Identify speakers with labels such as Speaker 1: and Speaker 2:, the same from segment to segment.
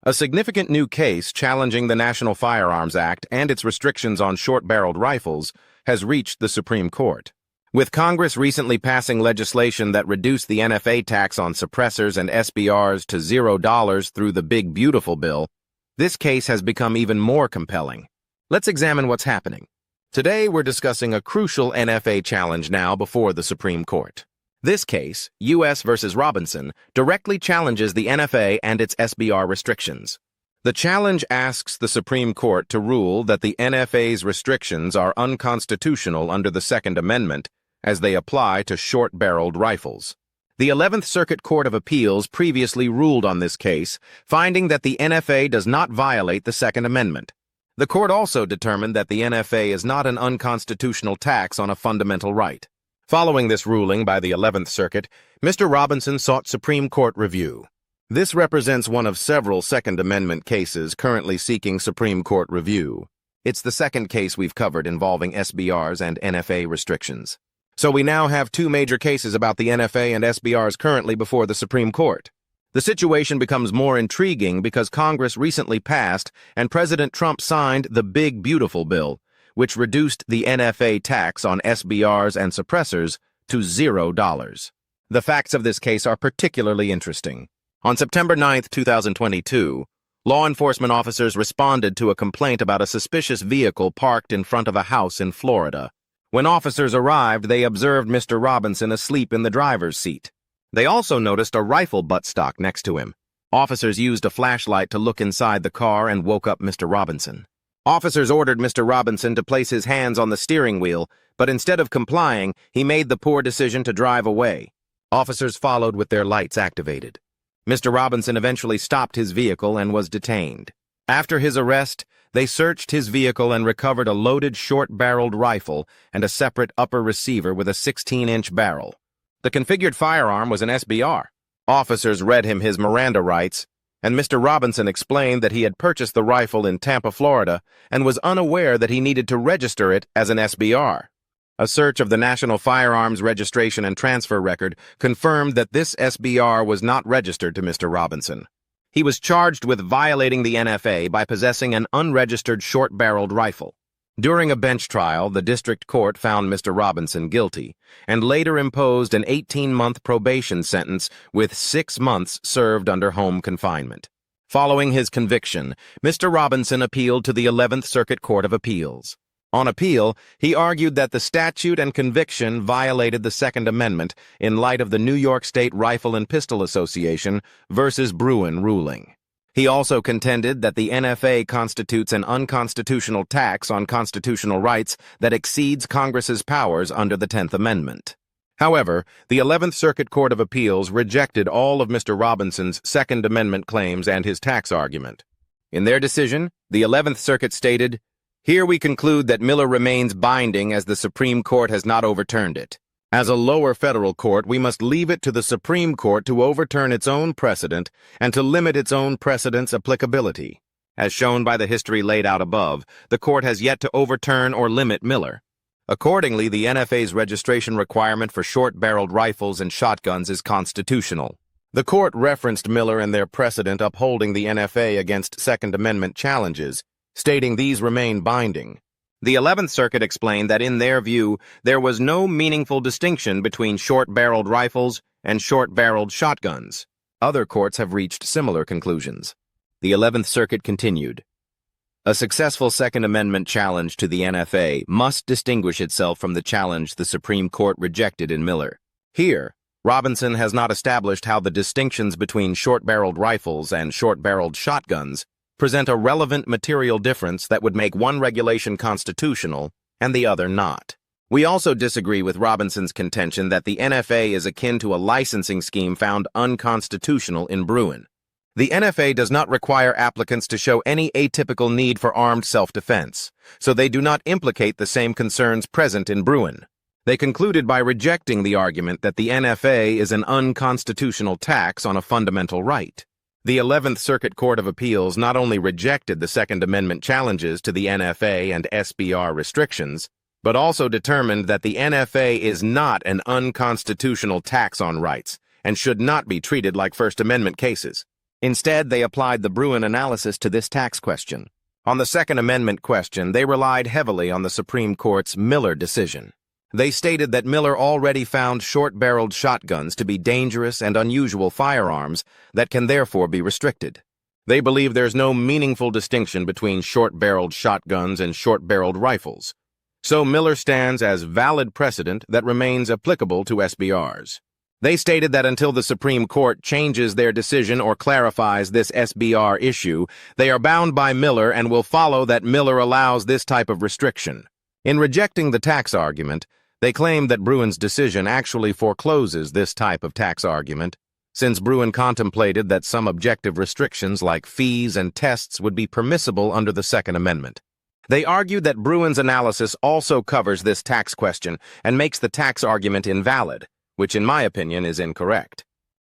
Speaker 1: A significant new case challenging the National Firearms Act and its restrictions on short-barreled rifles has reached the Supreme Court. With Congress recently passing legislation that reduced the NFA tax on suppressors and SBRs to $0 through the Big Beautiful Bill, this case has become even more compelling. Let's examine what's happening. Today, we're discussing a crucial NFA challenge now before the Supreme Court. This case, U.S. v. Robinson, directly challenges the NFA and its SBR restrictions. The challenge asks the Supreme Court to rule that the NFA's restrictions are unconstitutional under the Second Amendment as they apply to short-barreled rifles. The 11th Circuit Court of Appeals previously ruled on this case, finding that the NFA does not violate the Second Amendment. The court also determined that the NFA is not an unconstitutional tax on a fundamental right. Following this ruling by the 11th Circuit, Mr. Robinson sought Supreme Court review. This represents one of several Second Amendment cases currently seeking Supreme Court review. It's the second case we've covered involving SBRs and NFA restrictions. So we now have two major cases about the NFA and SBRs currently before the Supreme Court. The situation becomes more intriguing because Congress recently passed and President Trump signed the Big Beautiful Bill, which reduced the NFA tax on SBRs and suppressors to $0. The facts of this case are particularly interesting. On September 9, 2022, law enforcement officers responded to a complaint about a suspicious vehicle parked in front of a house in Florida. When officers arrived, they observed Mr. Robinson asleep in the driver's seat. They also noticed a rifle buttstock next to him. Officers used a flashlight to look inside the car and woke up Mr. Robinson. Officers ordered Mr. Robinson to place his hands on the steering wheel, but instead of complying, he made the poor decision to drive away. Officers followed with their lights activated. Mr. Robinson eventually stopped his vehicle and was detained. After his arrest, they searched his vehicle and recovered a loaded short-barreled rifle and a separate upper receiver with a 16-inch barrel. The configured firearm was an SBR. Officers read him his Miranda rights, and Mr. Robinson explained that he had purchased the rifle in Tampa, Florida, and was unaware that he needed to register it as an SBR. A search of the National Firearms Registration and Transfer Record confirmed that this SBR was not registered to Mr. Robinson. He was charged with violating the NFA by possessing an unregistered short-barreled rifle. During a bench trial, the district court found Mr. Robinson guilty and later imposed an 18-month probation sentence with 6 months served under home confinement. Following his conviction, Mr. Robinson appealed to the 11th Circuit Court of Appeals. On appeal, he argued that the statute and conviction violated the Second Amendment in light of the New York State Rifle and Pistol Association v. Bruen ruling. He also contended that the NFA constitutes an unconstitutional tax on constitutional rights that exceeds Congress's powers under the 10th Amendment. However, the 11th Circuit Court of Appeals rejected all of Mr. Robinson's Second Amendment claims and his tax argument. In their decision, the 11th Circuit stated, "Here we conclude that Miller remains binding as the Supreme Court has not overturned it. As a lower federal court, we must leave it to the Supreme Court to overturn its own precedent and to limit its own precedent's applicability. As shown by the history laid out above, the court has yet to overturn or limit Miller. Accordingly, the NFA's registration requirement for short-barreled rifles and shotguns is constitutional." The court referenced Miller and their precedent upholding the NFA against Second Amendment challenges, stating these remain binding. The 11th Circuit explained that in their view, there was no meaningful distinction between short-barreled rifles and short-barreled shotguns. Other courts have reached similar conclusions. The 11th Circuit continued, "A successful Second Amendment challenge to the NFA must distinguish itself from the challenge the Supreme Court rejected in Miller. Here, Robinson has not established how the distinctions between short-barreled rifles and short-barreled shotguns present a relevant material difference that would make one regulation constitutional and the other not. We also disagree with Robinson's contention that the NFA is akin to a licensing scheme found unconstitutional in Bruen. The NFA does not require applicants to show any atypical need for armed self-defense, so they do not implicate the same concerns present in Bruen. They concluded by rejecting the argument that the NFA is an unconstitutional tax on a fundamental right. The 11th Circuit Court of Appeals not only rejected the Second Amendment challenges to the NFA and SBR restrictions, but also determined that the NFA is not an unconstitutional tax on rights and should not be treated like First Amendment cases. Instead, they applied the Bruen analysis to this tax question. On the Second Amendment question, they relied heavily on the Supreme Court's Miller decision. They stated that Miller already found short-barreled shotguns to be dangerous and unusual firearms that can therefore be restricted. They believe there's no meaningful distinction between short-barreled shotguns and short-barreled rifles. So Miller stands as valid precedent that remains applicable to SBRs. They stated that until the Supreme Court changes their decision or clarifies this SBR issue, they are bound by Miller and will follow that Miller allows this type of restriction. In rejecting the tax argument, they claim that Bruen's decision actually forecloses this type of tax argument, since Bruen contemplated that some objective restrictions like fees and tests would be permissible under the Second Amendment. They argued that Bruen's analysis also covers this tax question and makes the tax argument invalid, which in my opinion is incorrect.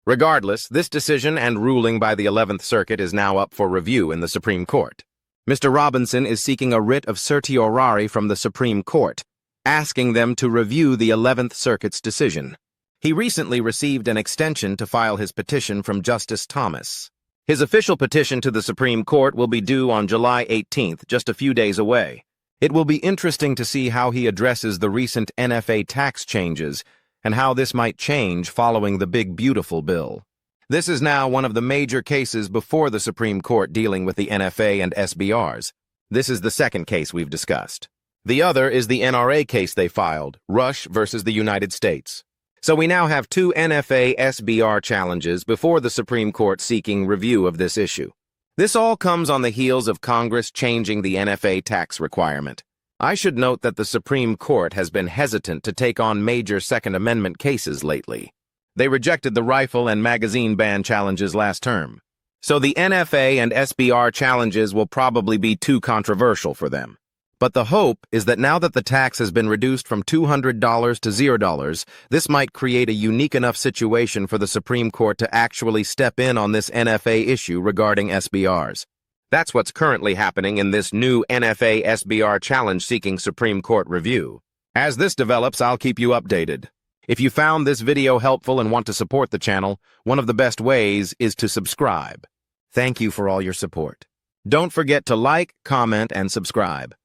Speaker 1: Regardless, this decision and ruling by the 11th Circuit is now up for review in the Supreme Court. Mr. Robinson is seeking a writ of certiorari from the Supreme Court, asking them to review the 11th Circuit's decision. He recently received an extension to file his petition from Justice Thomas. His official petition to the Supreme Court will be due on July 18th, just a few days away. It will be interesting to see how he addresses the recent NFA tax changes and how this might change following the Big Beautiful Bill. This is now one of the major cases before the Supreme Court dealing with the NFA and SBRs. This is the second case we've discussed. The other is the NRA case they filed, Rush versus the United States. So we now have two NFA SBR challenges before the Supreme Court seeking review of this issue. This all comes on the heels of Congress changing the NFA tax requirement. I should note that the Supreme Court has been hesitant to take on major Second Amendment cases lately. They rejected the rifle and magazine ban challenges last term. So the NFA and SBR challenges will probably be too controversial for them. But the hope is that now that the tax has been reduced from $200 to $0, this might create a unique enough situation for the Supreme Court to actually step in on this NFA issue regarding SBRs. That's what's currently happening in this new NFA SBR challenge seeking Supreme Court review. As this develops, I'll keep you updated. If you found this video helpful and want to support the channel, one of the best ways is to subscribe. Thank you for all your support. Don't forget to like, comment, and subscribe.